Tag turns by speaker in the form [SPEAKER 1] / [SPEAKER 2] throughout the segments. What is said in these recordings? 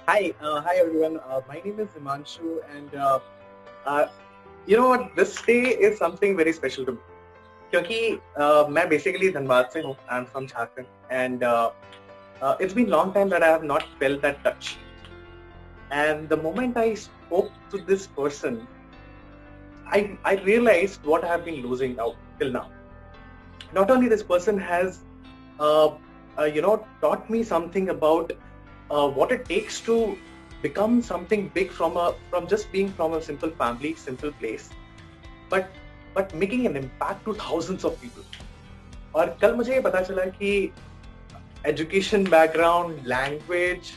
[SPEAKER 1] Hi everyone. My name is Himanshu, and uh, you know what? This day is something very special to me. क्योंकि मैं basically Dhanbad से हूँ. I'm from Jharkhand, and it's been long time that I have not felt that touch. And the moment I spoke to this person, I realized what I have been losing out till now. Not only this person has uh, taught me something about what it takes to become something big from just being from a simple family, simple place, but making an impact to thousands of people. और कल मुझे ये पता चला कि education background, language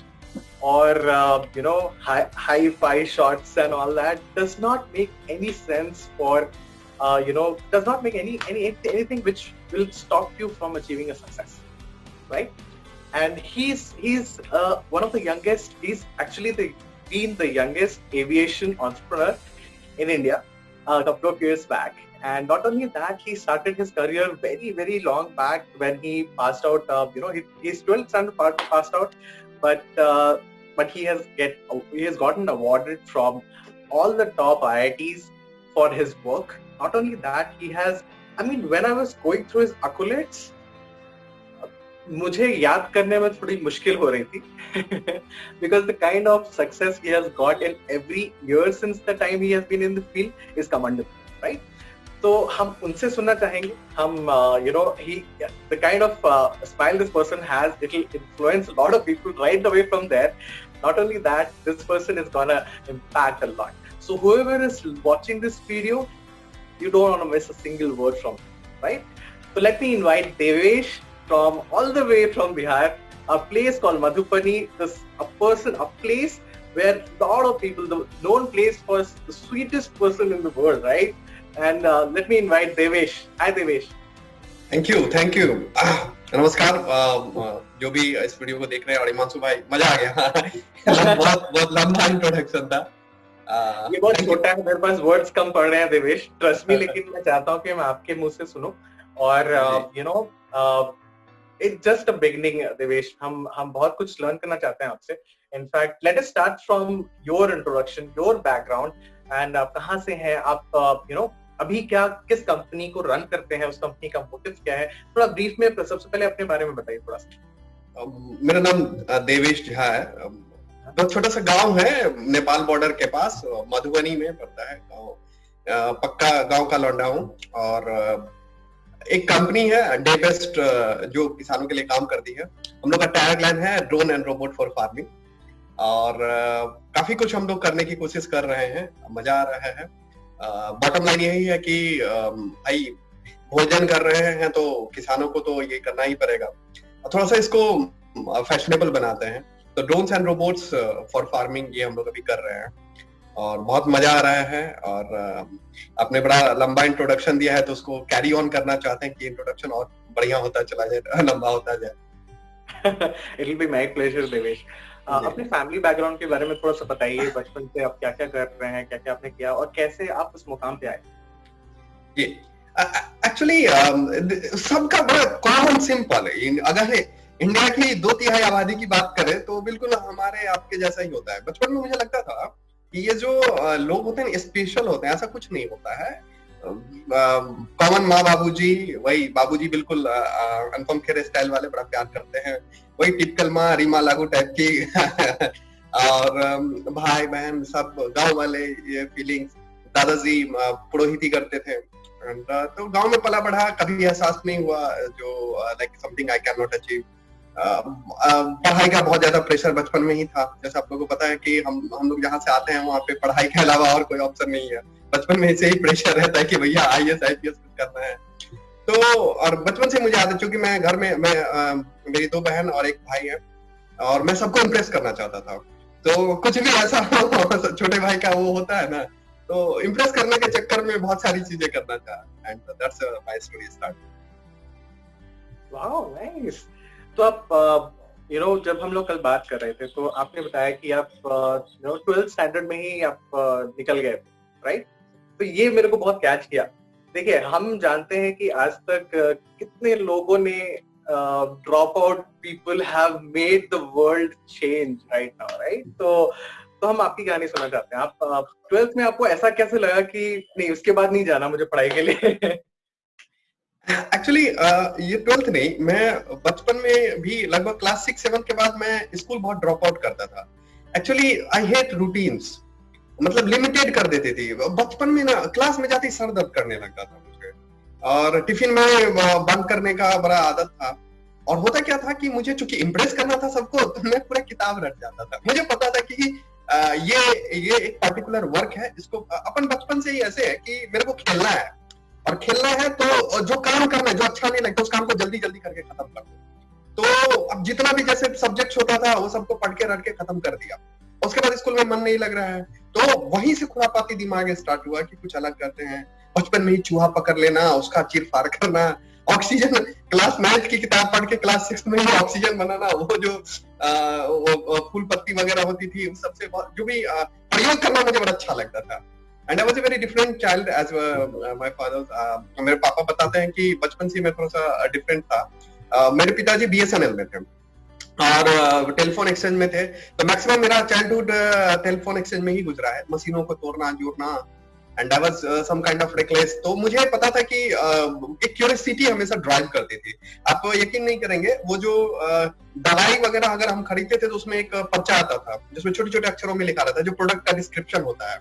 [SPEAKER 1] और high five shots and all that does not make any sense for does not make anything which will stop you from achieving a success, right? And he's one of the youngest. He's actually been the youngest aviation entrepreneur in India a couple of years back. And not only that, he started his career very, very long back when he passed out. He's 12th standard passed out, but he has gotten awarded from all the top IITs for his work. Not only that, he has. I mean, when I was going through his accolades, मुझे याद करने में थोड़ी मुश्किल हो रही थी because the kind of success he has got in every year since the time he has been in the field is commendable, right? तो हम उनसे सुनना चाहेंगे. हम the kind of smile this person has, it will influence a lot of people right away from there. Not only that, this person is gonna impact a lot. So whoever is watching this video, you don't want to miss a single word from him, right? So let me invite Devesh from all the way from Bihar, a place called Madhubani, a place where a lot of people, the known place for the sweetest person in the world, right? And let me invite Devesh. Hi Devesh.
[SPEAKER 2] Thank you. नमस्कार. जो भी इस video को देख रहे हैं, और हिमांशु भाई, मजा आ गया. बहुत लंबा इंट्रोडक्शन था.
[SPEAKER 1] ये बहुत छोटा है, मेरे पास वर्ड्स कम पड़ रहे हैं देवेश, ट्रस्ट मी. लेकिन मैं चाहता हूँ कि मैं आपके मुंह से सुनूं. और it's just a beginning Devesh. हम बहुत कुछ लर्न करना चाहते हैं आपसे. In fact let us start from your introduction, your background, and आप कहाँ से हैं, आप अभी क्या किस कंपनी को रन करते हैं, उस कंपनी का मोटिव क्या है, थोड़ा ब्रीफ में सबसे पहले अपने बारे में बताइए थोड़ा सा.
[SPEAKER 2] मेरा नाम देवेश झा है. बहुत छोटा सा गांव है नेपाल बॉर्डर के पास, मधुबनी में पड़ता है गांव. पक्का गांव का लौंडा हूँ. और एक कंपनी है डे बेस्ट जो किसानों के लिए काम करती है. हम लोग का टैगलाइन है drone and robot for farming. और काफी कुछ हम लोग करने की कोशिश कर रहे हैं, मजा आ रहा है. बॉटम लाइन यही है कि भाई भोजन कर रहे हैं तो किसानों को तो ये करना ही पड़ेगा. थोड़ा सा इसको फैशनेबल बनाते हैं. तो drones and robots for farming ये हम लोग अभी कर रहे हैं और बहुत मजा आ रहा है. और आपने बड़ा लंबा इंट्रोडक्शन दिया है तो उसको कैरी ऑन करना चाहते हैं कि इंट्रोडक्शन और बढ़िया होता चला जाए, लंबा होता जाए.
[SPEAKER 1] It will be my pleasure Devesh. अपने फैमिली बैकग्राउंड के बारे में थोड़ा सा बताइए. बचपन से आप क्या क्या कर रहे हैं, क्या क्या आपने किया और कैसे आप उस मुकाम पे आए.
[SPEAKER 2] ये एक्चुअली सबका बड़ा कॉमन सिंपल है. अगर इंडिया की 2/3 आबादी की बात करें तो बिल्कुल हमारे आपके जैसा ही होता है. बचपन में मुझे लगता था कि ये जो लोग होते हैं स्पेशल होते हैं, ऐसा कुछ नहीं होता है. कॉमन माँ बाबूजी, वही बाबूजी बिल्कुल अनुपम खेर स्टाइल वाले, बड़ा प्यार करते हैं. वही टिपिकल माँ रीमा लागू टाइप की और भाई बहन सब गांव वाले, ये फीलिंग्स. दादाजी पुरोहिती करते थे. तो गांव में पला बढ़ा, कभी एहसास नहीं हुआ जो like something I can not achieve. पढ़ाई का बहुत ज्यादा प्रेशर बचपन में ही था. जैसे आप लोगों को पता है कि हम लोग जहाँ से आते हैं वहाँ पे पढ़ाई के अलावा और कोई ऑप्शन नहीं है. बचपन में से ही प्रेशर रहता है कि भैया IAS IPS कुछ करना है. तो और बचपन से मुझे आदत, क्योंकि मैं घर में मेरी 2 बहन और 1 भाई है और मैं सबको इम्प्रेस करना चाहता था. तो कुछ भी ऐसा छोटे भाई का वो होता है ना, तो इम्प्रेस करने के चक्कर में बहुत सारी चीजें करना चाहा. And that's my story start.
[SPEAKER 1] Wow, nice. तो आप जब हम लोग कल बात कर रहे थे तो आपने बताया कि आप 12th स्टैंडर्ड में ही आप निकल गए, राइट? तो ये मेरे को बहुत कैच किया. देखिए, हम जानते हैं कि आज तक कितने लोगों ने drop out people have made the world change right now, right? तो हम आपकी कहानी सुनना चाहते हैं। आप 12th में आपको ऐसा कैसे लगा कि नहीं, उसके बाद नहीं जाना मुझे पढ़ाई के लिए?
[SPEAKER 2] एक्चुअली ये 12th नहीं, मैं बचपन में भी लगभग क्लास 6-7 के बाद मैं स्कूल बहुत ड्रॉप आउट करता था। एक्चुअली आई हेट रूटीन्स, मतलब लिमिटेड कर देती थी। बचपन में ना क्लास में जाते ही सर दर्द करने लगता था मुझे, और टिफिन में बंक करने का बड़ा आदत था। और होता क्या था कि मुझे चूंकि इम्प्रेस करना था सबको, तो मैं पूरा किताब रट जाता था। मुझे पता था कि ये एक पर्टिकुलर वर्क है, इसको अपन बचपन से ही ऐसे है कि मेरे को खेलना है, और खेलना है तो जो काम करना है, जो अच्छा नहीं लगता उस काम को जल्दी जल्दी करके खत्म कर दो। तो अब जितना भी जैसे सब्जेक्ट होता था वो सबको पढ़ के रट के खत्म कर दिया। उसके बाद स्कूल में मन नहीं लग रहा है, तो वहीं से खुरापाती दिमाग स्टार्ट हुआ कि कुछ अलग करते हैं। बचपन में ही चूहा पकड़ लेना, उसका चीर फाड़ करना, ऑक्सीजन क्लास 9 की किताब पढ़ के क्लास 6 में ही ऑक्सीजन बनाना, वो जो फूल पत्ती वगैरह होती थी उन सबसे जो भी प्रयोग करना मुझे बड़ा अच्छा लगता था। And I was a very different child as my father. मेरे पापा बताते हैं कि बचपन से मैं थोड़ा सा डिफरेंट था। मेरे पिताजी बीएसएनएल में थे और टेलीफोन एक्सचेंज में थे, तो मैक्सिमम मेरा चाइल्डहुड टेलीफोन एक्सचेंज में ही गुजरा है, मशीनों को तोड़ना जोड़ना। And I was some kind of reckless. तो मुझे पता था कि एक क्यूरियोसिटी हमेशा ड्राइव करती थी। आप यकीन नहीं करेंगे, वो जो दवाई वगैरह अगर हम खरीदते थे तो उसमें एक पर्चा आता था जिसमें छोटे छोटे अक्षरों में लिखा रहता है जो प्रोडक्ट का डिस्क्रिप्शन होता है,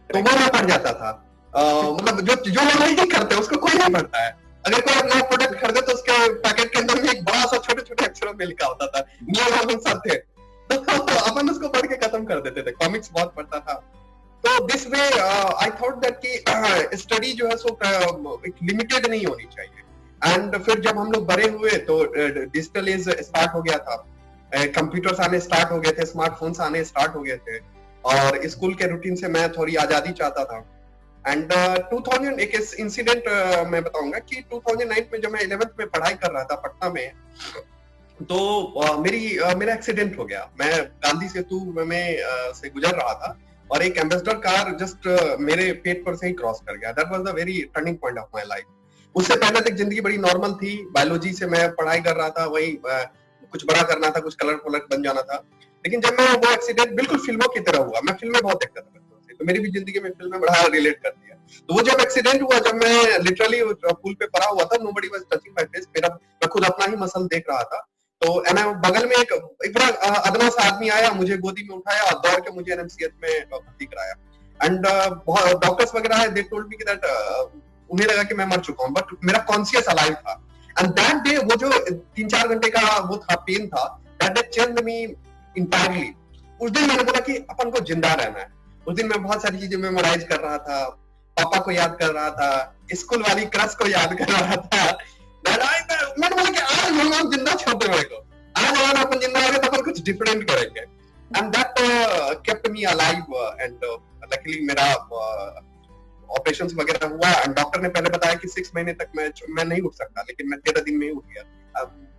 [SPEAKER 2] तो वो मैं पढ़ जाता था। मतलब जो लोग नहीं करते उसको कोई नहीं पढ़ता है। अगर कोई नया प्रोडक्ट खरीदे तो उसके पैकेट के अंदर में एक बड़ा सा छोटे छोटे अक्षरों में लिखा होता था, नियम सब थे। तो अपन उसको पढ़ के खत्म कर देते थे। कॉमिक्स बहुत पढ़ता था। तो this way I thought that कि स्टडी जो है सो लिमिटेड नहीं होनी चाहिए। एंड फिर जब हम लोग बड़े हुए तो डिजिटल एज स्टार्ट हो गया था, कंप्यूटर्स आने स्टार्ट हो गए थे, स्मार्टफोन्स आने स्टार्ट हो गए थे, और स्कूल के रूटीन से मैं थोड़ी आजादी चाहता था। एंड 2000 एक इंसिडेंट मैं बताऊंगा कि 2009 में जब मैं 11th में पढ़ाई कर रहा था पटना में, तो मेरा एक्सीडेंट हो गया। मैं गांधी सेतु में से गुजर रहा था और एक एम्बेसडर कार जस्ट मेरे पेट पर से ही क्रॉस कर गया। That was the very turning point of my life. उससे पहले तक जिंदगी बड़ी नॉर्मल थी। बायोलॉजी से मैं पढ़ाई कर रहा था, वही कुछ बड़ा करना था, कुछ कलर बन जाना था। लेकिन जब मैं वो एक्सीडेंट बिल्कुल फिल्मों की तरह हुआ, मैं फिल्में बहुत देखता था बचपन से, तो मेरी भी जिंदगी में फिल्में बड़ा रिलेट करती है। तो वो जब एक्सीडेंट हुआ, जब मैं लिटरली पुल पे पड़ा हुआ था, nobody was touching my face, मैं खुद अपना ही मसल देख रहा था। तो बगल में एक बड़ा अदना सा आदमी आया, मुझे गोदी में उठाया और दौड़ के मुझे एनएमसीएच में भर्ती कराया। एंड डॉक्टर्स वगैरह है, दे टोल्ड मी दैट उन्हें लगा कि मैं मर चुका हूं, बट मेरा कॉन्शियस अलाइव था। एंड दैट डे वो जो 3-4 घंटे का वो था, पेन था, that day changed me entirely. उस दिन मैंने बोला कि अपन को जिंदा रहना है। उस दिन मैं बहुत सारी चीजें मेमोराइज कर रहा था, पापा को याद कर रहा था, स्कूल वाली क्रश को याद कर रहा था। मैंने बोला कि आज भगवान जिंदा छोड़ दे मेरे को, आज अगर अपन जिंदा हो गए तो अपन कुछ डिफरेंट करेंगे। And that kept me alive. And luckily मेरा ऑपरेशंस वगैरह हुआ। एंड डॉक्टर ने पहले बताया कि 6 महीने तक मैं नहीं उठ सकता, लेकिन मैं 13 दिन में ही उठ गया।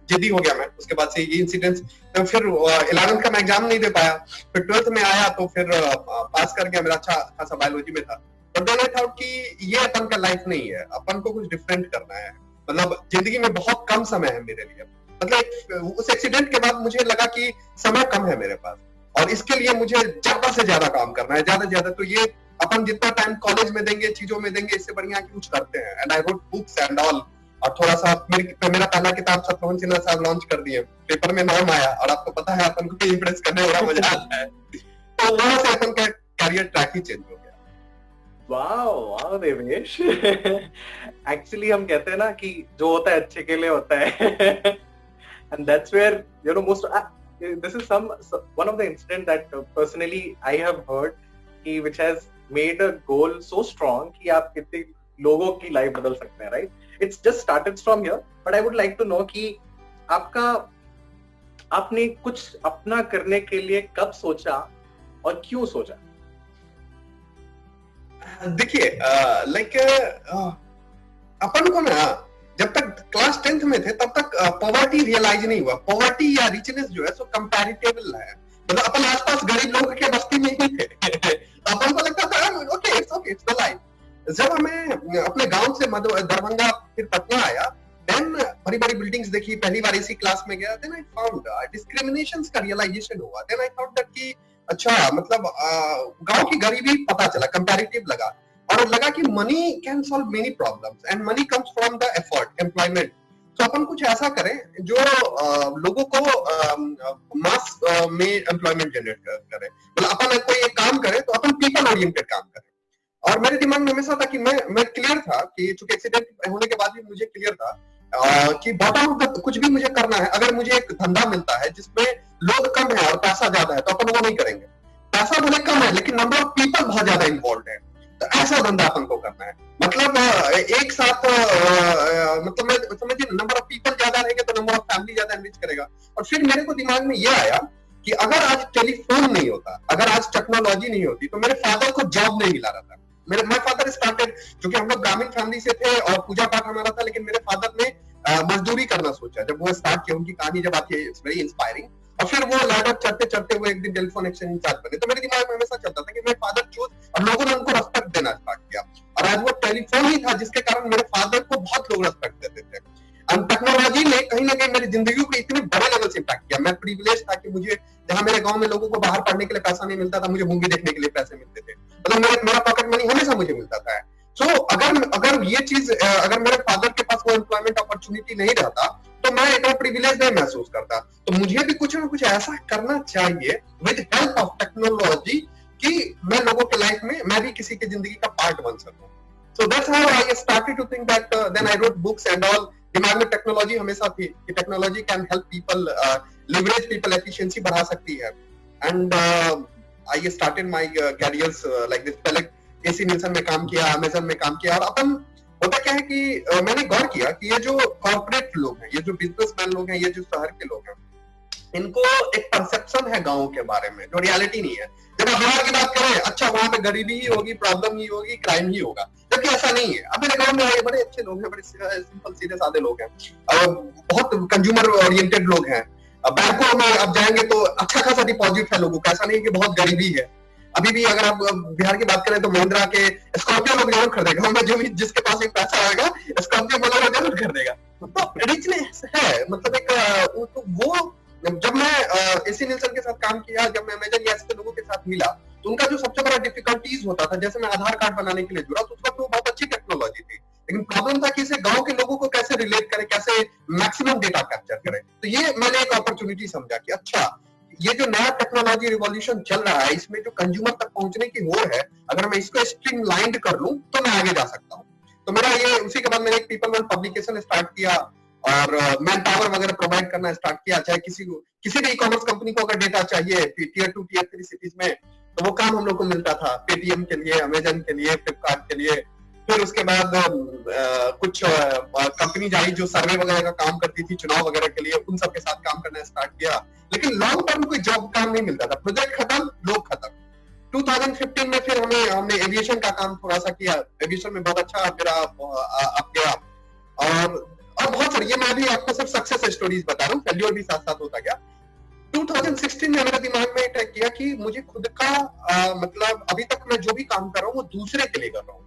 [SPEAKER 2] जिद्दी हो गया मैं। उसके बाद से ये इंसिडेंट्स, तो फिर 11th का मैं एग्जाम नहीं दे पाया, फिर 12th में आया तो फिर पास कर गया, मेरा अच्छा खासा बायोलॉजी में था। बट देन आई थॉट कि ये अपन का लाइफ नहीं है, अपन को कुछ डिफरेंट करना है। मतलब जिंदगी में बहुत कम समय है मेरे लिए। मतलब उस एक्सीडेंट के बाद मुझे लगा कि समय कम है मेरे पास, और इसके लिए मुझे ज्यादा से ज्यादा काम करना है, ज्यादा से ज्यादा। तो ये अपन जितना टाइम कॉलेज में देंगे, चीजों में देंगे, इससे बढ़िया कुछ करते हैं। And I wrote books and all. और थोड़ा सा मेरा पहला किताब शत्रुघ्न सिन्हा साहब लॉन्च कर दिए, पेपर में नाम आया, और आपको पता है अपन को इम्प्रेस करने में बड़ा मजा आता है। तो वहां से अपन का करियर ट्रैक ही चेंज हो गया।
[SPEAKER 1] वाह देवेश। एक्चुअली हम कहते हैं ना कि जो होता है अच्छे के लिए होता है। And that's where you know most this is one of the incident that personally I have heard कि which has made a goal so strong कि आप कितने लोगों की लाइफ बदल सकते हैं, right? It's just started from here, but I would like to know कि आपने कुछ अपना करने के लिए कब सोचा और क्यों सोचा?
[SPEAKER 2] देखिए लाइक अपन को ना जब तक क्लास 10th में थे तब तक पॉवर्टी रियलाइज नहीं हुआ। पॉवर्टी या रिचनेस जो है सो कंपैरेटिबल है। मतलब अपन आसपास गरीब लोगों के बस्ती में ही थे। तो अपन को लगता था ओके इट्स द लाइफ। जब हमें अपने गांव से दरभंगा फिर पटना आया, देन बड़ी बड़ी बिल्डिंग्स देखी, पहली बार इसी क्लास में गया, देन आई फाउंड डिस्क्रिमिनेशंस का रियलाइजेशन हुआ, देन आई थॉट दैट कि अच्छा मतलब गांव की गरीबी पता चला, कंपैरेटिव लगा, और लगा कि money can solve many problems and money comes from the effort, employment. तो अपन कुछ ऐसा करें जो लोगों को मास में एम्प्लॉयमेंट जनरेट करे, मतलब अपन कोई एक काम करे तो अपन पीपल ओरिएंटेड काम करें। और मेरे दिमाग में हमेशा था कि मैं क्लियर था कि चूंकि एक्सीडेंट होने के बाद भी मुझे क्लियर था कि बॉटम अप कुछ भी मुझे करना है, अगर मुझे एक धंधा मिलता है जिसमें लोग कम है और पैसा ज्यादा है तो अपन वो नहीं करेंगे। पैसा भले कम है लेकिन नंबर ऑफ पीपल बहुत ज्यादा इन्वॉल्व है, तो ऐसा धंधा अपन को करना है। मतलब एक साथ मतलब समझिए नंबर ऑफ पीपल ज्यादा रहेंगे तो नंबर ऑफ फैमिली ज्यादा एनरिच करेगा। और फिर मेरे को दिमाग में ये आया कि अगर आज टेलीफोन नहीं होता, अगर आज टेक्नोलॉजी नहीं होती, तो मेरे फादर को जॉब नहीं मिला रहता। माय फादर स्टार्टेड, क्योंकि हम लोग ग्रामीण फैमिली से थे और पूजा पाठ हमारा था, लेकिन मेरे फादर ने मजदूरी करना सोचा जब वो स्टार्ट किया। उनकी कहानी जब आती है इट्स वेरी इंस्पायरिंग। और फिर वो लैडर चढ़ते चढ़ते वो एक दिन टेलीफोन एक्सचेंज इंचार्ज बने। तो मेरे दिमाग में हमेशा चलता था कि मेरे फादर चूज, और लोगों ने उनको रेस्पेक्ट देना स्टार्ट किया, और आज वो टेलीफोन ही था जिसके कारण मेरे फादर को बहुत लोग रेस्पेक्ट देते थे। और टेक्नोलॉजी ने कहीं ना कहीं मेरी जिंदगी को इतने बड़े लेवल से इम्पैक्ट किया। मैं प्रिविलेज था कि मुझे, जहां मेरे गांव में लोगों को बाहर पढ़ने के लिए पैसा नहीं मिलता था, मुझे मूवी देखने के लिए पैसे मिलते थे, मतलब मेरा पॉकेट मनी हमेशा मुझे मिलता था। सो अगर ये चीज, अगर मेरे फादर के पास वो एम्प्लॉयमेंट अपॉर्चुनिटी नहीं रहता तो मैं इतना प्रिविलेज नहीं महसूस करता। तो मुझे भी कुछ ना कुछ ऐसा करना चाहिए विद हेल्प ऑफ टेक्नोलॉजी कि मैं लोगों के लाइफ में, मैं भी किसी की जिंदगी का पार्ट बन सकूं। So that's how I started to think that, then I wrote books and all. दिमाग में टेक्नोलॉजी हमेशा थी कि technology can help people, leverage people, efficiency बढ़ा सकती है। And I started my careers like this. पहले एसी निल्सन में काम किया, अमेज़न में काम किया, और अपन होता क्या है कि मैंने गौर किया कि ये जो कॉर्पोरेट लोग हैं, ये जो बिजनेसमैन लोग हैं, ये जो शहर के लोग हैं, इनको एक परसेप्शन है गांव के बारे में जो रियलिटी नहीं है। जब हम बिहार की बात करें, अच्छा वहां पे गरीबी ही होगी, प्रॉब्लम ही होगी, क्राइम ही होगा, जबकि ऐसा नहीं है। अब मेरे गांव में ये बड़े अच्छे लोग हैं, बड़े सिंपल सीधे साधे लोग हैं, बहुत कंज्यूमर ओरिएंटेड लोग हैं। बैंकों में आप जाएंगे तो अच्छा खासा डिपॉजिट है लोगों का, ऐसा नहीं कि बहुत गरीबी है। अभी भी अगर आप बिहार की बात करें तो महिंद्रा के स्कॉर्पियो लोग जरूर खरीदेगा, उनमें जो भी जिसके पास एक पैसा आएगा स्कॉर्पियो वाला जरूर खरीदेगा। तो रिचनेस है, मतलब एक तो वो, जब मैं एसी निल्सन के साथ काम किया, जब मैं अमेज़न या ऐसे लोगों के साथ मिला, तो उनका जो सबसे बड़ा डिफिकल्टीज होता था, जैसे मैं आधार कार्ड बनाने के लिए जुड़ा तो उस वक्त वो बहुत अच्छी टेक्नोलॉजी थी, लेकिन प्रॉब्लम था कि इसे गांव के लोगों को कैसे रिलेट करें, कैसे मैक्सिमम डेटा कैप्चर करें। तो ये मैंने एक अपॉर्चुनिटी समझा कि अच्छा, ये जो नया टेक्नोलॉजी रिवॉल्यूशन चल रहा है, इसमें जो कंज्यूमर तक पहुंचने की होड़ है, अगर मैं इसको स्ट्रीमलाइंड कर लूं तो मैं आगे जा सकता हूं। तो मेरा ये, उसी के बाद मैंने एक पीपल वन पब्लिकेशन स्टार्ट किया और मैन पावर वगैरह प्रोवाइड करना स्टार्ट किया। चाहे किसी भी ई कॉमर्स कंपनी को अगर डेटा चाहिए टियर 2 टियर 3 सिटीज में, तो वो काम हम लोग को मिलता था, पेटीएम के लिए, अमेजन के लिए, फ्लिपकार्ट के लिए। फिर उसके बाद कुछ कंपनी आई जो सर्वे वगैरह का काम करती थी चुनाव वगैरह के लिए, उन सबके साथ काम करना स्टार्ट किया, लेकिन लॉन्ग टर्म कोई जॉब काम नहीं मिलता था। प्रोजेक्ट खत्म, लोग खत्म। 2015 में फिर हमने एविएशन का काम थोड़ा सा किया। एविएशन में बहुत अच्छा मेरा आप गया, और बहुत सारी, ये मैं भी आपको सब सक्सेस स्टोरीज बता रहा हूँ, फेल्योर भी साथ साथ होता गया। 2016 में मेरे दिमाग में तय किया कि मुझे खुद का मतलब अभी तक मैं जो भी काम कर रहा हूँ वो दूसरे के लिए कर रहा हूँ,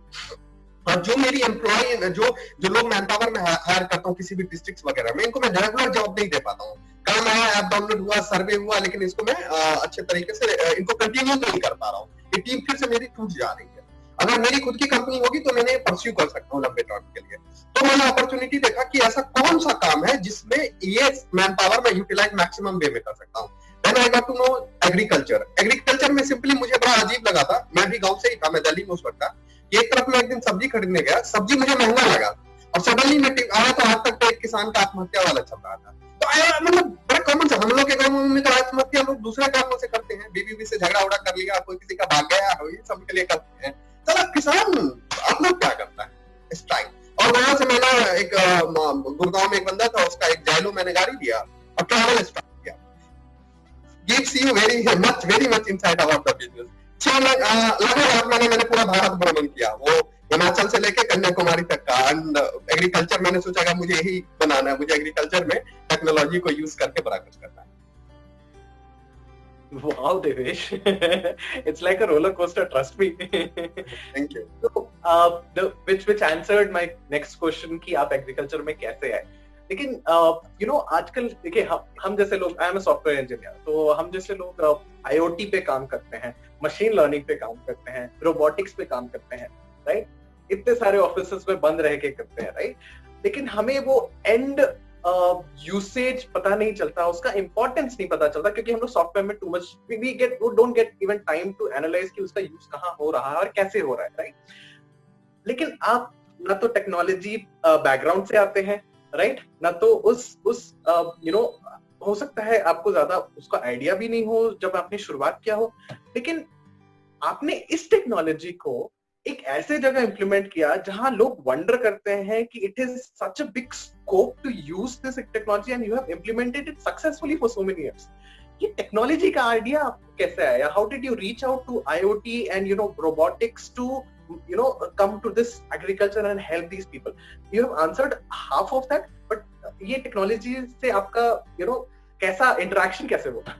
[SPEAKER 2] और जो मेरी एम्प्लॉय, जो लोग मैन पावर में हायर करता हूँ किसी भी डिस्ट्रिक्ट वगैरह में, इनको मैं रेगुलर जॉब नहीं दे पाता हूँ। काम आया, ऐप डाउनलोड हुआ, सर्वे हुआ, लेकिन इसको मैं अच्छे तरीके से इनको कंटिन्यू नहीं कर पा रहा हूँ। ये टीम फिर से मेरी टूट जा रही है। अगर मेरी खुद की कंपनी होगी तो मैंने परस्यू कर सकता हूँ लंबे टर्म के लिए। तो मैंने अपॉर्चुनिटी देखा कि ऐसा कौन सा काम है जिसमें ये मैन पावर में यूटिलाइज मैक्सिमम वे में कर सकता हूँ। Then I got to know agriculture. Agriculture में सिंपली मुझे बड़ा अजीब लगा था, मैं भी गांव से ही था, मैं दिल्ली में उस वक्त था। एक तरफ मैं एक दिन सब्जी खरीदने गया, सब्जी मुझे महंगा लगा, और सडनली मैं आया तो आज तक तो एक किसान का आत्महत्या वाला चल रहा था। तो आया, मतलब बड़ा कॉमन सा, हम लोग के गाँव में तो आत्महत्या लोग दूसरे कारणों से करते हैं, बीवी से झगड़ा उड़ा कर लिया, कोई किसी का भाग गया, ये सब के लिए करते हैं। चलो किसान आत्महत्या करता है स्ट्राइक। और वहां से मैंने एक गुड़गांव में एक बंदा था, उसका एक जायलो मैंने गाड़ी लिया और ट्रैवल स्टार्ट किया। Gives you very much insight about the business. लगभग मैंने पूरा भारत भ्रमण किया, वो हिमाचल से लेके कन्याकुमारी तक का। एंड एग्रीकल्चर मैंने सोचा कि मुझे यही बनाना है, मुझे एग्रीकल्चर में टेक्नोलॉजी को यूज करके बड़ा कुछ करना है।
[SPEAKER 1] Wow, Devesh. It's like a roller coaster, trust me.
[SPEAKER 2] Thank you.
[SPEAKER 1] So, which answered my next question कि आप एग्रीकल्चर में कैसे आए। लेकिन आजकल देखिए हम जैसे लोग, I am a software engineer, तो हम जैसे लोग आईओटी पे काम करते हैं, मशीन लर्निंग पे काम करते हैं, रोबोटिक्स पे काम करते हैं, राइट? इतने सारे ऑफिसेस में बंद रह के करते हैं, राइट? लेकिन हमें वो एंड यूसेज पता नहीं चलता, उसका इंपॉर्टेंस नहीं पता चलता, क्योंकि हम लोग सॉफ्टवेयर में too much we don't get even time to analyse कि उसका यूज कहाँ हो रहा है और कैसे हो रहा है, राइट? लेकिन आप ना तो टेक्नोलॉजी बैकग्राउंड से आते हैं, राइट? ना तो उस हो सकता है आपको ज्यादा उसका आइडिया भी नहीं हो जब आपने शुरुआत किया हो, लेकिन आपने इस टेक्नोलॉजी को एक ऐसे जगह इंप्लीमेंट किया जहां लोग वंडर करते हैं कि it is such a big scope to use this technology and you have implemented it successfully for so many years. ये टेक्नोलॉजी का आइडिया आपको कैसे आया? How did you reach out to IoT and robotics to come to this agriculture and help these people? You have answered half of that, but ये technology से आपका कैसा interaction कैसे हुआ?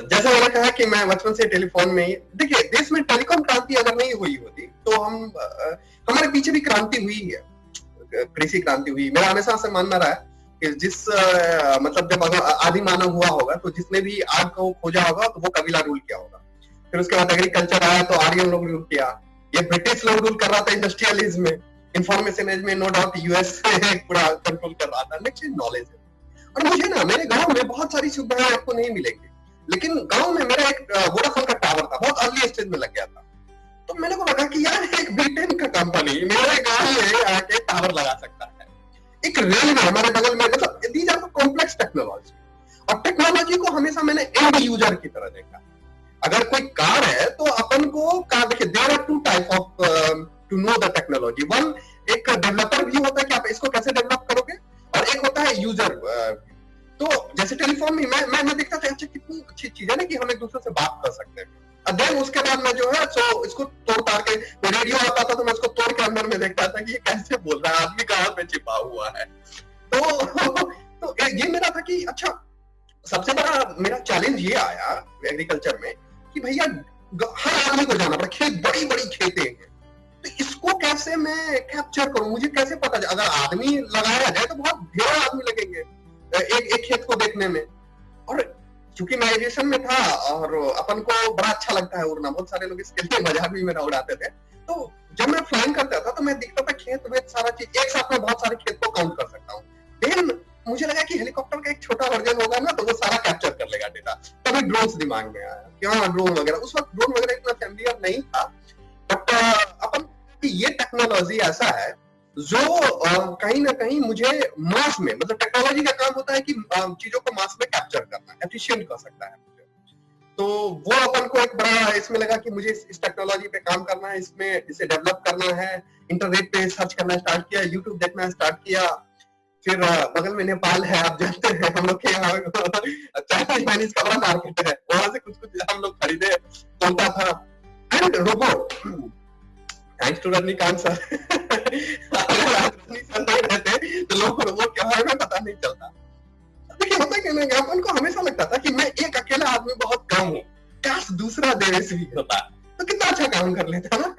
[SPEAKER 2] जैसा मैंने कहा कि मैं बचपन से टेलीफोन में ही, देखिए देश में टेलीकॉम क्रांति अगर नहीं हुई होती तो हमारे पीछे भी क्रांति हुई है, कृषि क्रांति हुई। मेरा हमेशा से मानना रहा है कि मतलब जब आदि मानव हुआ होगा तो जिसने भी आग को खोजा होगा तो वो कबीला रूल किया होगा। फिर उसके बाद एग्रीकल्चर आया तो आर्यन लोग रूल किया। ये ब्रिटिश लोग रूल कर रहा था इंडस्ट्रियलिज्म में, इंफॉर्मेशन एज में नो डाउट यूएस पूरा कंट्रोल कर रहा था। नेक्स्ट नॉलेज है। और मुझे ना मेरे गांव में बहुत सारी सुविधाएं आपको नहीं मिलेंगी, लेकिन गांव में मेरा एक वोडाफोन का टावर था, बहुत अर्ली स्टेज में लग गया था। तो मेरे को लगा कि यार एक ब्रिटेन का कंपनी मेरे गांव में आके टावर लगा सकता है। एक रेल में हमारे बगल में, मतलब दीज आर कॉम्प्लेक्स टेक्नोलॉजी। और टेक्नोलॉजी को हमेशा मैंने एंड यूजर की तरह देखा। अगर कोई कार है तो अपन को कार, देखिए there are two type of to know the technology. One, एक डेवलपर व्यू होता है कि आप इसको कैसे डेवलप करोगे, और एक होता है यूजर। तो जैसे टेलीफोन में मैं देखता था अच्छा कितनी अच्छी चीज है ना कि हम एक दूसरे से बात कर सकते हैं। देन उसके बाद मैं जो है सो इसको तोड़ ताड़ के, रेडियो आता था तो मैं इसको तोड़ के अंदर में देखता था कि ये कैसे बोल रहा है, आदमी कहाँ पे छिपा हुआ है। तो ये मेरा था कि अच्छा, सबसे बड़ा मेरा चैलेंज ये आया एग्रीकल्चर में कि भैया हर आदमी को जाना पड़ा, खेत बड़ी बड़ी खेतें हैं, तो इसको कैसे मैं कैप्चर करूं, मुझे कैसे पता चले? अगर आदमी लगाया जाए तो बहुत ढेर आदमी लगेंगे एक खेत को देखने में। और चूंकि मैं एविएशन में था और अपन को बड़ा अच्छा लगता है उड़ना, बहुत सारे लोग इसके लिए मजाक भी मेरा उड़ाते थे। तो जब मैं फ्लाइंग करता था तो मैं दिखता था खेत में सारा चीज, एक साथ में बहुत सारे खेत को काउंट कर सकता हूँ। लेकिन मुझे लगा कि हेलीकॉप्टर का एक छोटा वर्जन होगा ना तो वो सारा कैप्चर कर लेगा डेटा। तभी ड्रोन्स दिमाग में आया, क्या ड्रोन वगैरह, उस वक्त ड्रोन वगैरह इतना फैमिलियर नहीं था। बट अपन ये टेक्नोलॉजी ऐसा है जो कहीं ना कहीं मुझे मास में, मतलब टेक्नोलॉजी का काम होता है कि चीजों को मास में कैप्चर करना, एफिशिएंट कर सकता है मुझे। तो वो अपन को एक बड़ा इसमें लगा कि मुझे इस टेक्नोलॉजी पे काम करना है, इसमें इसे डेवलप करना है। इंटरनेट पे सर्च करना स्टार्ट किया, यूट्यूब देखना स्टार्ट किया। फिर बगल में नेपाल है, आप जानते हैं हम लोग के यहाँ चाइनीज का बड़ा मार्केट है, वहां से कुछ हम लोग खरीदे, चलता था। And robot, thanks to Rajinikanth sir, अगर रजनी सर नहीं रहते तो लोगों को रोबोट के बारे में पता नहीं चलता। देखिए होता क्या ना, उनको हमेशा लगता था कि मैं एक अकेला आदमी बहुत कम हूँ, काश दूसरा देश भी होता तो कितना अच्छा काम कर लेता ना।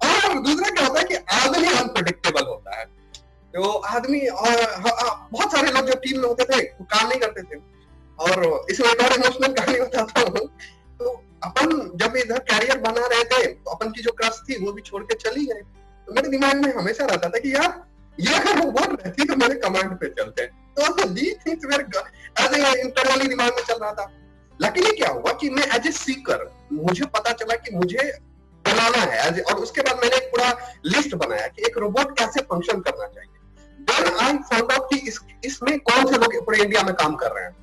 [SPEAKER 2] और दूसरा क्या होता है कि आदमी अनप्रेडिक्टेबल होता है। तो आदमी बहुत सारे लोग जो टीम में होते थे वो काम नहीं करते थे। और इसमें एक और इमोशनल कहानी बताता हूँ। तो अपन जब इधर कैरियर बना रहे थे तो अपन की जो क्रश थी वो भी छोड़ के चली गई। तो मेरे दिमाग में हमेशा रहता था कि यार ये अगर वो बोल रहती तो मेरे कमांड पे चलते। तो दी थिंग्स मेरे इंटरनली दिमाग में चल रहा था। लकीली क्या हुआ कि मैं एज ए सीकर, मुझे पता चला कि मुझे बनाना है, और उसके बाद मैंने एक पूरा लिस्ट बनाया कि एक रोबोट कैसे फंक्शन करना चाहिए। देन आई फाउंड आउट कि इसमें कौन से लोग पूरे इंडिया में काम कर रहे हैं।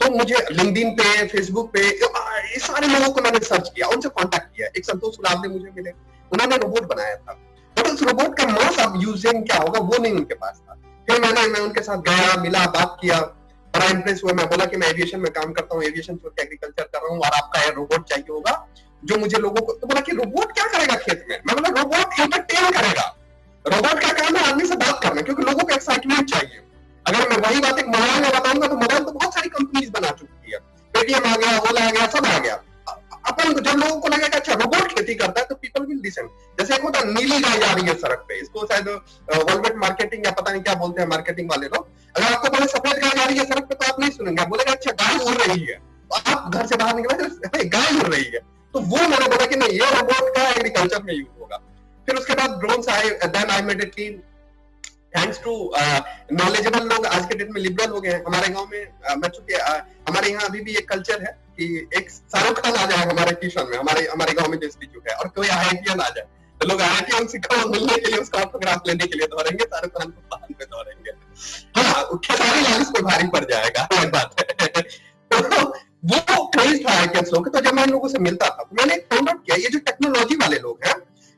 [SPEAKER 2] तो मुझे लिंक्डइन पे, फेसबुक पे ये सारे लोगों को मैंने सर्च किया, उनसे कांटेक्ट किया। एक संतोष उरावदे मुझे मिले, उन्होंने रोबोट बनाया था, बट उस रोबोट का मास अब यूजिंग क्या होगा वो नहीं उनके पास था। फिर मैं उनके साथ गया, मिला, बात किया, बड़ा इंप्रेस हुआ। मैं बोला कि मैं एविएशन में काम करता हूँ, एविएशन छोड़ के एग्रीकल्चर कर रहा हूँ, और आपका ये रोबोट चाहिए होगा जो मुझे लोगों को। तो बोला कि रोबोट क्या करेगा खेत में? मैं बोला रोबोट एंटरटेन करेगा। रोबोट का काम है आदमी से बात करना, क्योंकि लोगों को एक्साइटमेंट चाहिए। अगर मैं वही बात एक मोबाइल में बताऊंगा तो मोबाइल तो बहुत सारी कंपनीज बना चुकी है, पेटीएम आ गया, ओला आ गया, सब आ गया। अपन जब लोगों को लगेगा अच्छा रोबोट खेती करता है तो पीपल विल लिसन। जैसे एक होता नीली गाय जा रही है सड़क पे, इसको शायद वॉलवेट मार्केट उड़ रही है, आप घर से बाहर निकले गाय उड़ रही है। तो वो मैंने बोला कि नहीं, ये रोबोट का एग्रीकल्चर में यूज होगा। फिर उसके बाद ड्रोन्स आए, then I made a team, thanks to knowledgeable लोग, आज के डेट में लिबरल हो गए हैं हमारे गांव में। मैं चूंकि हमारे यहाँ अभी भी एक कल्चर है कि एक शाहरुख खान आ जाए हमारे ट्यूशन में, हमारे गांव में जो इंस्टीट्यूट है, और कोई IITian आ जाए तो लोग IITian से खबर मिलने के लिए, उसका ऑटोग्राफ लेने के लिए दौड़ेंगे, शाहरुख खान को पान पे दौड़ेंगे। हाँ, खेसारी लाल इस पर भारी पड़ जाएगा, अलग बात है। तो वो क्रेज था IITian लोग। तो जब मैं इन लोगों से मिलता था तो मैंने फाइंड आउट किया, ये जो टेक्नोलॉजी वाले लोग हैं,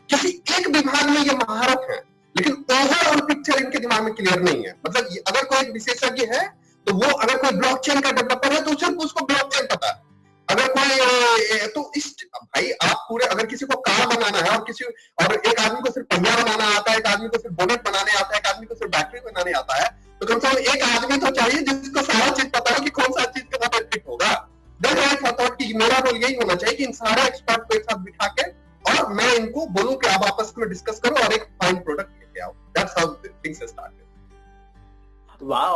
[SPEAKER 2] किसी एक विभाग में ये महारत है, लेकिन ओवरऑल पिक्चर इनके दिमाग में क्लियर नहीं है। मतलब अगर कोई विशेषज्ञ है तो वो, अगर कोई ब्लॉकचेन का डेवलपर है तो सिर्फ उसको ब्लॉकचेन पता है। अगर कोई तो इस भाई आप पूरे, अगर किसी को कार बनाना है और एक आदमी को सिर्फ पहिया बनाना आता है, एक आदमी को सिर्फ बोनेट बनाने आता है, एक आदमी को सिर्फ बैटरी बनाने आता है, तो कम से कम एक आदमी तो चाहिए जिसको सारा चीज पता है कि कौन सा चीज के साथ फिट होगा। मेरा रोल यही होना चाहिए कि इन सारे एक्सपर्ट को एक साथ बिठा के और मैं इनको बोलूं कि आप आपस में डिस्कस करो और एक फाइन प्रोडक्ट लेके आओ। That's how things started.
[SPEAKER 1] Wow.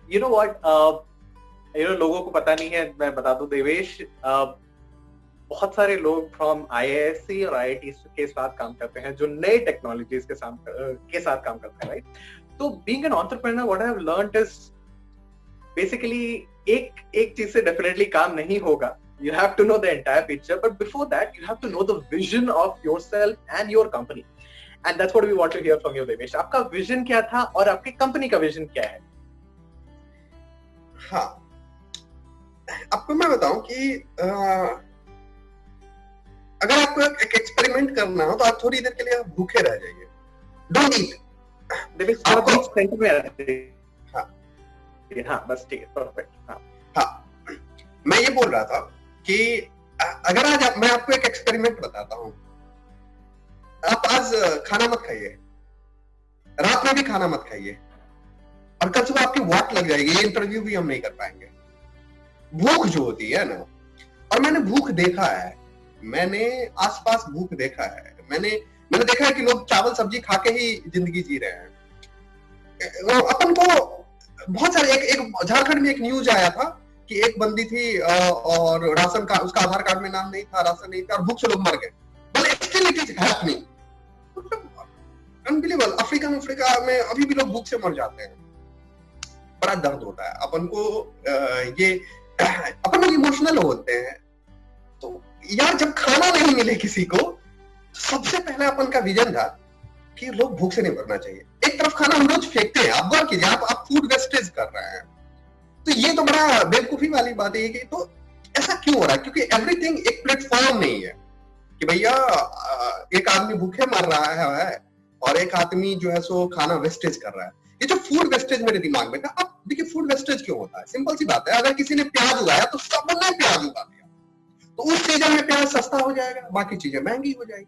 [SPEAKER 1] You know what? लोगों को पता नहीं है, मैं बता दूं देवेश, बहुत सारे लोग फ्रॉम IISc और IIT के साथ काम करते हैं जो नए टेक्नोलॉजीज के साथ काम करते हैं, राइट? तो being an entrepreneur, what I have learned is basically एक चीज से डेफिनेटली काम नहीं होगा. You have to know the entire picture, but before that, you have to know the vision of yourself and your company. And that's what we want to hear from you, Devesh. आपका vision क्या था और आपकी company का vision क्या है?
[SPEAKER 2] हाँ, आपको मैं बताऊं कि अगर आपको एक एक्सपेरिमेंट करना हो तो आप थोड़ी देर के लिए आप भूखे रह जाइए. Don't eat.
[SPEAKER 1] देवेश आपको सेंटर में आते हैं.
[SPEAKER 2] हाँ,
[SPEAKER 1] बस ठीक है, परफेक्ट.
[SPEAKER 2] हाँ, मैं ये बोल रहा था कि अगर आज मैं आपको एक एक्सपेरिमेंट बताता हूं. आप आज खाना मत खाइए, रात में भी खाना मत खाइए, और कल सुबह आपकी वाट लग जाएगी, ये इंटरव्यू भी हम नहीं कर पाएंगे. भूख जो होती है ना, और मैंने भूख देखा है, मैंने आसपास भूख देखा है, मैंने देखा है कि लोग चावल सब्जी खा के ही जिंदगी जी रहे हैं. अपन को बहुत सारे, एक झारखंड में एक न्यूज आया था कि एक बंदी थी और राशन का, उसका आधार कार्ड में नाम नहीं था, राशन नहीं था, और भूख से लोग मर गए. Still it is happening. Unbelievable. Africa में अभी भी लोग भूख से मर जाते हैं. बड़ा दर्द होता है. अपन लोग इमोशनल होते हैं. तो यार जब खाना नहीं मिले किसी को, सबसे पहले अपन का विजन था कि लोग भूख से नहीं मरना चाहिए. एक तरफ खाना हम रोज फेंकते हैं. आप गौर कीजिए, आप फूड वेस्टेज कर रहे हैं. तो ये तो बड़ा बेवकूफी वाली बात है कि तो ऐसा क्यों हो रहा है? क्योंकि एवरीथिंग एक प्लेटफॉर्म नहीं है कि भैया एक आदमी भूखे मर रहा है और एक आदमी जो है सो खाना वेस्टेज कर रहा है. ये जो फूड वेस्टेज मेरे दिमाग में था. अब देखिए फूड वेस्टेज क्यों होता है? सिंपल सी बात है, अगर किसी ने प्याज उगाया तो सबने प्याज उगा दिया, तो उस सीजन में प्याज सस्ता हो जाएगा, बाकी चीजें महंगी हो जाएगी.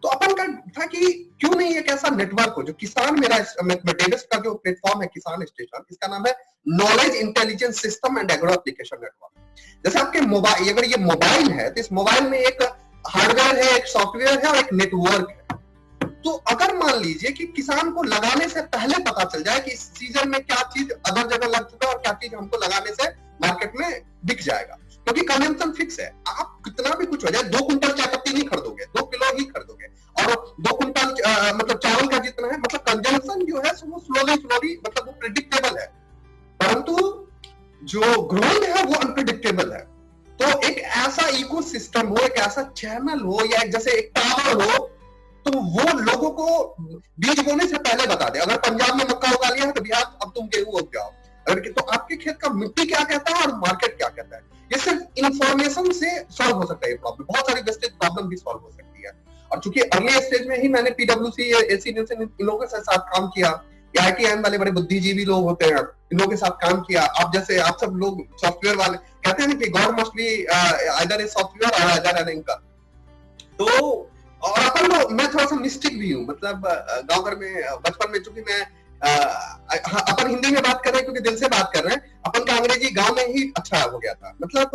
[SPEAKER 2] तो अपन का था कि क्यों नहीं एक ऐसा नेटवर्क हो जो किसान, मेरा डेविस का जो प्लेटफॉर्म है किसान स्टेशन, इसका नाम है knowledge intelligence system and agro application network. जैसे आपके मोबाइल, अगर ये मोबाइल है तो इस मोबाइल में एक हार्डवेयर है, एक सॉफ्टवेयर है और एक नेटवर्क है. तो अगर मान लीजिए कि किसान को लगाने से पहले पता चल जाए कि इस सीजन में क्या चीज अदर जगह लग चुका है और क्या चीज हमको लगाने से मार्केट में बिक जाएगा, क्योंकि कंजम्पशन फिक्स है. आप कितना भी कुछ हो जाए, 2 कुंटल चाय पत्ती नहीं खरीदोगे, 2 किलो ही खरीदोगे, और 2 कुंटल मतलब चावल का जितना है, मतलब कंजम्पशन जो है वो स्लोली मतलब वो प्रेडिक्टेबल है, परंतु जो ग्रोइंग है वो अनप्रेडिक्टेबल है. तो एक ऐसा इकोसिस्टम हो, एक ऐसा चैनल हो, या जैसे एक टावर हो, तो वो लोगों को बीज बोने से पहले बता दे. अगर पंजाब में मक्का उगा लिया है तो बिहार अब तुम गेहूं उगाओ. अगर तो आपके खेत का मिट्टी क्या कहता है और मार्केट क्या कहता है, ये सिर्फ इंफॉर्मेशन से सॉल्व हो सकता है. ये प्रॉब्लम, बहुत सारी वेस्टेज प्रॉब्लम भी सॉल्व हो सकती है. और चूंकि अर्ली स्टेज में ही मैंने PwC, AC न्यूज़ इन लोगों के साथ काम किया, IITian वाले बड़े बुद्धिजीवी लोग होते हैं, इन लोगों के साथ काम किया. आप जैसे आप सब लोग सॉफ्टवेयर वाले कहते हैं कि God mostly either a software और आइदर एन इंकर. तो और अपन को, मैं थोड़ा सा मिस्टिक भी हूँ. मतलब गांव घर में बचपन में, चूंकि मैं अपन हिंदी में बात कर रहे हैं क्योंकि दिल से बात कर रहे हैं, अपन का अंग्रेजी गांव में ही अच्छा हो गया था. मतलब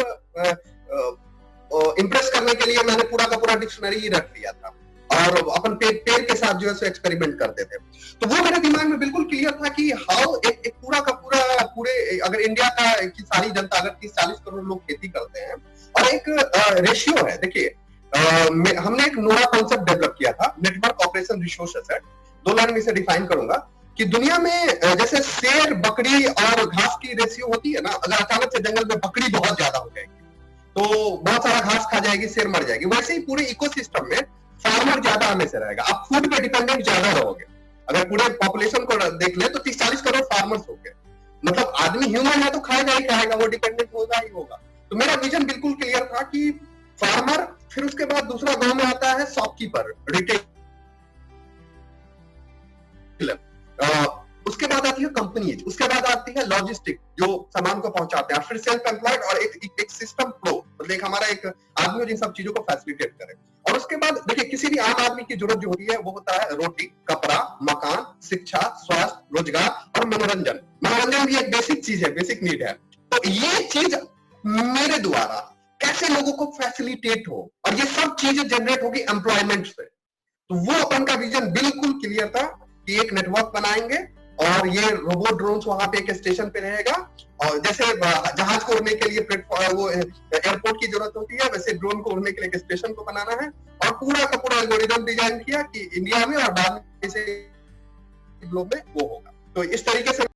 [SPEAKER 2] इम्प्रेस करने के लिए मैंने पूरा का पूरा डिक्शनरी ही रख लिया था. और अपन पेड़ के साथ जो है सो एक्सपेरिमेंट करते थे। तो वो मेरे दिमाग में बिल्कुल क्लियर था कि हाउ एक पूरा का पूरा पूरे अगर इंडिया की सारी जनता अगर 30-40 करोड़ लोग खेती करते हैं और एक रेशियो है, देखिए हमने एक नोरा कॉन्सेप्ट डेवलप किया था, network operation resource asset. 2 line में इसे डिफाइन करूंगा कि दुनिया में जैसे शेर, बकरी और घास की रेशियो होती है ना, अगर अचानक से जंगल में बकरी बहुत ज्यादा हो जाएगी तो बहुत सारा घास खा जाएगी, शेर मर जाएगी, वैसे ही पूरे इकोसिस्टम में फार्मर ज्यादा आने से रहेगा, आप फूड पे डिपेंडेंट ज्यादा रहोगे। अगर पूरे पॉपुलेशन को देख ले तो 30-40 करोड़ फार्मर्स हो गए, मतलब आदमी ह्यूमन है तो खाएगा ही खाएगा, वो डिपेंडेंट होगा ही होगा। तो मेरा विजन बिल्कुल क्लियर था कि फार्मर, फिर उसके बाद दूसरा गांव में आता है शॉपकीपर, रिटेल, उसके बाद आती है कंपनीज, उसके बाद आती है लॉजिस्टिक जो सामान को पहुंचाते हैं, फिर सेल्फ एम्प्लॉयड और एक सिस्टम फ्लो, मतलब हमारा एक आदमी जिन सब चीजों को फैसिलिटेट करे। और उसके बाद देखिए किसी भी आम आदमी की जरूरत जो होती है वो होता है रोटी, कपड़ा, मकान, शिक्षा, स्वास्थ्य, रोजगार और मनोरंजन। मनोरंजन भी एक बेसिक चीज है, बेसिक नीड है। तो ये चीज मेरे द्वारा कैसे लोगों को फैसिलिटेट हो, और ये सब चीजें जनरेट होगी एम्प्लॉयमेंट से। तो वो अपन का विजन बिल्कुल क्लियर था कि एक नेटवर्क बनाएंगे और ये रोबोट ड्रोन्स वहां पे एक स्टेशन पे रहेगा, और जैसे जहाज को उड़ने के लिए प्लेटफॉर्म वो एयरपोर्ट की जरूरत होती है, वैसे ड्रोन को उड़ने के लिए एक स्टेशन को बनाना है, और पूरा का पूरा एल्गोरिथम डिजाइन किया कि इंडिया में और बाद में ग्लोब में वो होगा। तो इस तरीके से